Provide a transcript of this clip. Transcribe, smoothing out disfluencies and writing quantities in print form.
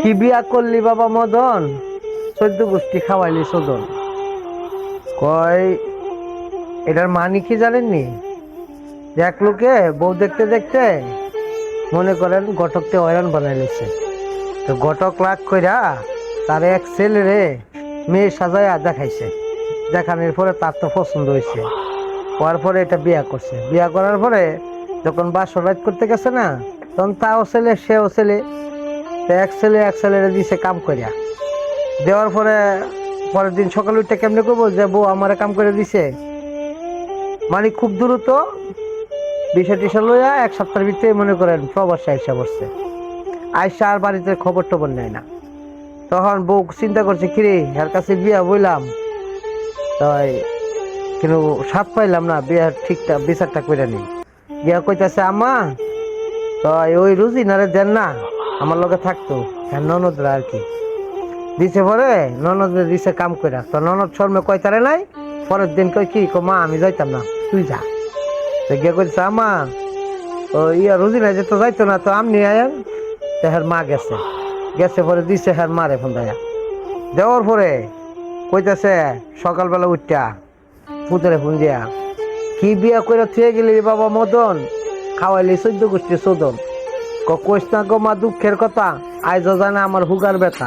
কি বিয়া করলি বাবা মদন, 14 গোষ্ঠী খাওয়াইলি সদন। কয় এটার মানে কি জানেননি? যে এক লোকে বউ দেখতে দেখতে মনে করেন ঘটককে হয়রান বানাই নিছে। তো ঘটক লাগ কইরা তার এক ছেলেরে মেয়ে সাজায়া দেখাইছে। দেখানোর পরে তার তো পছন্দ হয়েছে, হওয়ার পরে এটা বিয়া করছে। বিয়া করার পরে যখন বাসর রাত করতে গেছে না, তখন তাও ছেলে সেও ছেলে, এক ছেলেরে দিছে কাম করিয়া। দেওয়ার পরে পরের দিন সকালে উঠে কেমনে করবো যে বউ আমারে কাম করে দিছে, মানে খুব দ্রুত বিষয় টিসা লইয়া 1 সপ্তাহের ভিতরে মনে করেন প্রবাসে আইসা বসছে। আইসা আর বাড়িতে খবর টবর নেয় না। তখন বউ চিন্তা করছে কিরে এর কাছে বিয়া বইলাম, তাই কিন্তু সাপ পাইলাম না, বিয়ার ঠিকঠাক বিচারটা করে নেই। বিয়া কইতাছে আম্মা তাই ওই রুজিনারে দেন না, আমার লগে থাকতো। হ্যাঁ ননদরা আর কি দিছে। পরে ননদের দিছে কাম কইরা, তো ননদ শর্মে কয়তারে নাই। পরের দিন কই কি মা আমি যাইতাম না, তুই যা। তো গিয়ে কইছে আমা ও ইয়া রুজিনা যেত যাইতো না, তো আমনি আয়েন। তো হ্যার মা গেছে গেছে পরে দিছে হ্যার মারে ফোন দেয়া। দেওয়ার পরে কইতাছে সকালবেলা উঠটা পুতরে ফোন দিয়া, কি বিয়া কইরা থুয়ে গেলি বাবা মদন, খাওয়াইলি 14 গোষ্ঠী সদন। কইস না গো মা দুঃখের কথা, আইজ জানে আমার হুগার ব্যথা।